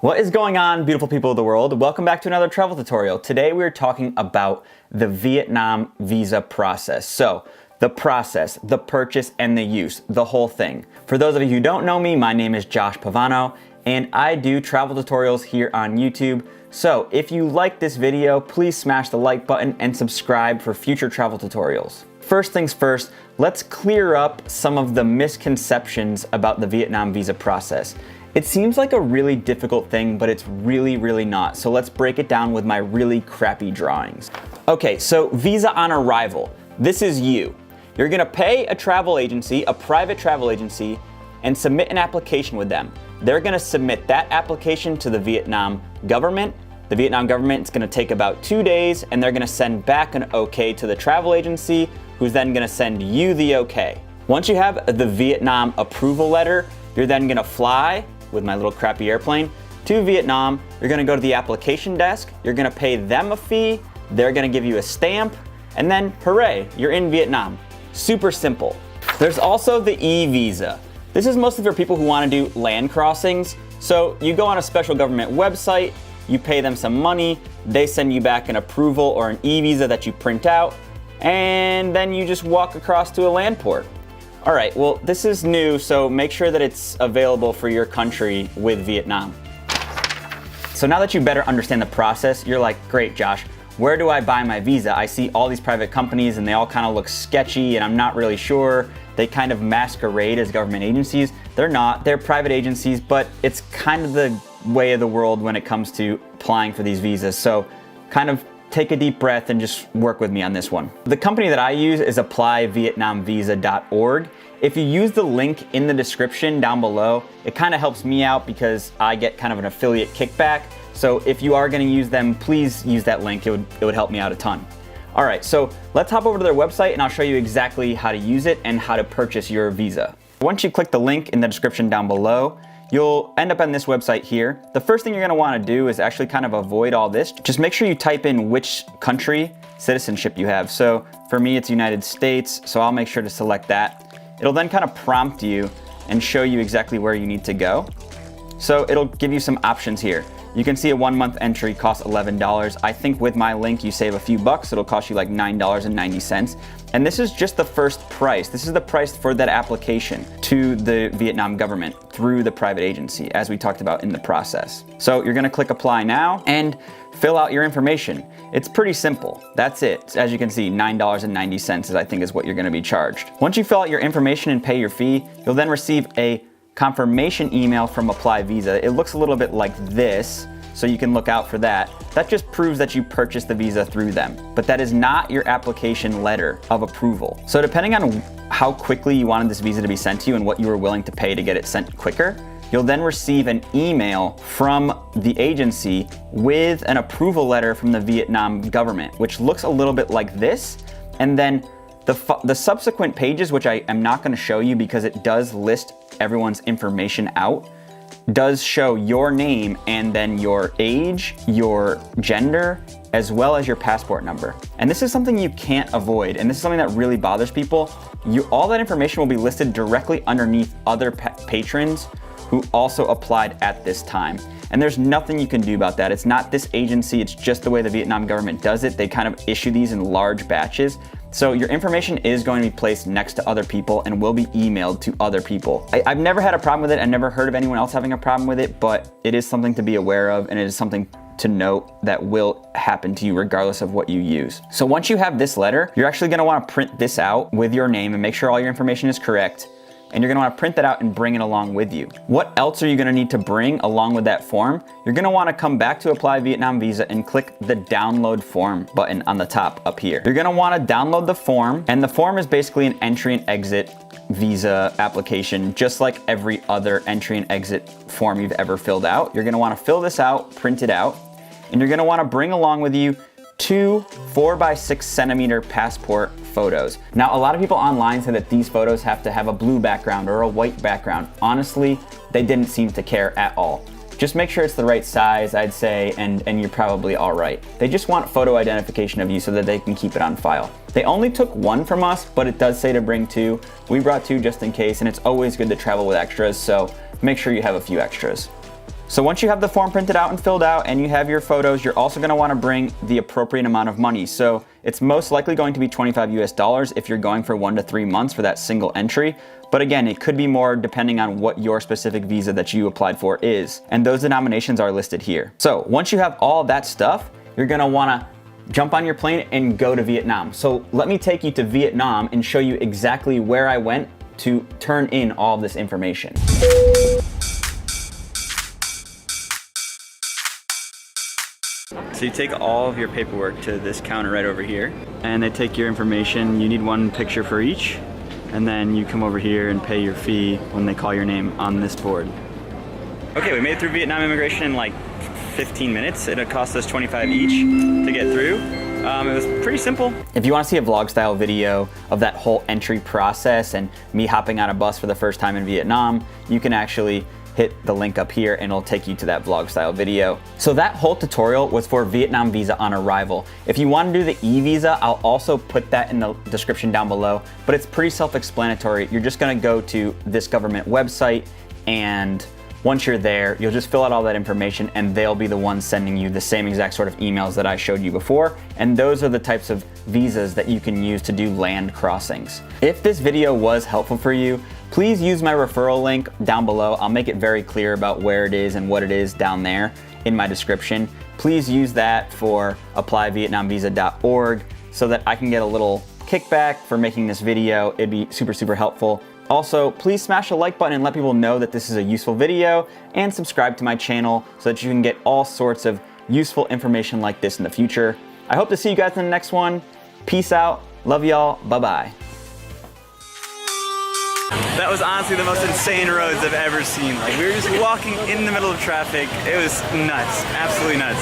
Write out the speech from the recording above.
What is going on, beautiful people of the world? Welcome back to another travel tutorial. Today we're talking about the Vietnam visa process. So, the process, the purchase, and the use, the whole thing. For those of you who don't know me, my name is Josh Pavano, and I do travel tutorials here on YouTube. So, if you like this video, please smash the like button and subscribe for future travel tutorials. First things first, let's clear up some of the misconceptions about the Vietnam visa process. It seems like a really difficult thing, but it's really not. So let's break it down with my really crappy drawings. Okay, so visa on arrival. This is you. You're gonna pay a travel agency, a private travel agency, and submit an application with them. They're gonna submit that application to the Vietnam government. The Vietnam government is gonna take about 2 days, and they're gonna send back an okay to the travel agency, who's then gonna send you the okay. Once you have the Vietnam approval letter, you're then gonna fly with my little crappy airplane to Vietnam. You're gonna go to the application desk, you're gonna pay them a fee, they're gonna give you a stamp, and then hooray, you're in Vietnam. Super simple. There's also the e-visa. This is mostly for people who wanna do land crossings. So you go on a special government website, you pay them some money, they send you back an approval or an e-visa that you print out, and then you just walk across to a land port. All right, well, this is new, so make sure that it's available for your country with Vietnam. So now that you better understand the process, you're like, great, Josh, where do I buy my visa? I see all these private companies and they all kind of look sketchy and I'm not really sure. They kind of masquerade as government agencies. They're not, they're private agencies, but it's kind of the way of the world when it comes to applying for these visas. So kind of take a deep breath and just work with me on this one. The company that I use is applyvietnamvisa.org. If you use the link in the description down below, it kind of helps me out because I get kind of an affiliate kickback. So if you are going to use them, please use that link. It would help me out a ton. All right, so let's hop over to their website and I'll show you exactly how to use it and how to purchase your visa. Once you click the link in the description down below, you'll end up on this website here. The first thing you're gonna wanna do is actually kind of avoid all this. Just make sure you type in which country citizenship you have. So for me, it's United States, so I'll make sure to select that. It'll then kind of prompt you and show you exactly where you need to go. So it'll give you some options here. You can see a 1 month entry costs $11. I think with my link, you save a few bucks. It'll cost you like $9.90. And this is just the first price. This is the price for that application to the Vietnam government through the private agency, as we talked about in the process. So you're gonna click apply now and fill out your information. It's pretty simple. That's it. As you can see, $9.90 I think is what you're gonna be charged. Once you fill out your information and pay your fee, you'll then receive a confirmation email from Apply Visa. It looks a little bit like this, so you can look out for that. That just proves that you purchased the visa through them, but that is not your application letter of approval. So depending on how quickly you wanted this visa to be sent to you and what you were willing to pay to get it sent quicker, you'll then receive an email from the agency with an approval letter from the Vietnam government, which looks a little bit like this. And then the subsequent pages, which I am not gonna show you because it does list everyone's information out, does show your name and then your age, your gender, as well as your passport number. And this is something you can't avoid, and this is something that really bothers people. All that information will be listed directly underneath other patrons who also applied at this time. And there's nothing you can do about that. It's not this agency, it's just the way the Vietnam government does it. They kind of issue these in large batches. So your information is going to be placed next to other people and will be emailed to other people. I've never had a problem with it. I've never heard of anyone else having a problem with it, but it is something to be aware of, and it is something to note that will happen to you regardless of what you use. So once you have this letter, you're actually gonna wanna print this out with your name and make sure all your information is correct. And you're gonna wanna print that out and bring it along with you. What else are you gonna need to bring along with that form? You're gonna wanna come back to Apply Vietnam Visa and click the download form button on the top up here. You're gonna wanna download the form, and the form is basically an entry and exit visa application, just like every other entry and exit form you've ever filled out. You're gonna wanna fill this out, print it out, and you're gonna wanna bring along with you 2 4x6cm passport photos. Now, a lot of people online say that these photos have to have a blue background or a white background. Honestly, they didn't seem to care at all. Just make sure it's the right size, I'd say, and you're probably all right. They just want photo identification of you so that they can keep it on file. They only took 1 from us, but it does say to bring 2. We brought 2 just in case, and it's always good to travel with extras, so make sure you have a few extras. So once you have the form printed out and filled out and you have your photos, you're also gonna wanna bring the appropriate amount of money. So it's most likely going to be 25 US dollars if you're going for 1 to 3 months for that single entry. But again, it could be more depending on what your specific visa that you applied for is. And those denominations are listed here. So once you have all that stuff, you're gonna wanna jump on your plane and go to Vietnam. So let me take you to Vietnam and show you exactly where I went to turn in all of this information. So you take all of your paperwork to this counter right over here, and they take your information. You need one picture for each, and then you come over here and pay your fee when they call your name on this board. Okay, we made it through Vietnam immigration in like 15 minutes. It cost us 25 each to get through. It was pretty simple. If you want to see a vlog style video of that whole entry process and me hopping on a bus for the first time in Vietnam, you can actually hit the link up here and it'll take you to that vlog style video. So that whole tutorial was for Vietnam visa on arrival. If you want to do the e-visa, I'll also put that in the description down below, but it's pretty self-explanatory. You're just gonna go to this government website, and once you're there, you'll just fill out all that information and they'll be the ones sending you the same exact sort of emails that I showed you before. And those are the types of visas that you can use to do land crossings. If this video was helpful for you, please use my referral link down below. I'll make it very clear about where it is and what it is down there in my description. Please use that for applyvietnamvisa.org so that I can get a little kickback for making this video. It'd be super, super helpful. Also, please smash the like button and let people know that this is a useful video, and subscribe to my channel so that you can get all sorts of useful information like this in the future. I hope to see you guys in the next one. Peace out. Love y'all. Bye-bye. That was honestly the most insane roads I've ever seen. Like, we were just walking in the middle of traffic. It was nuts. Absolutely nuts.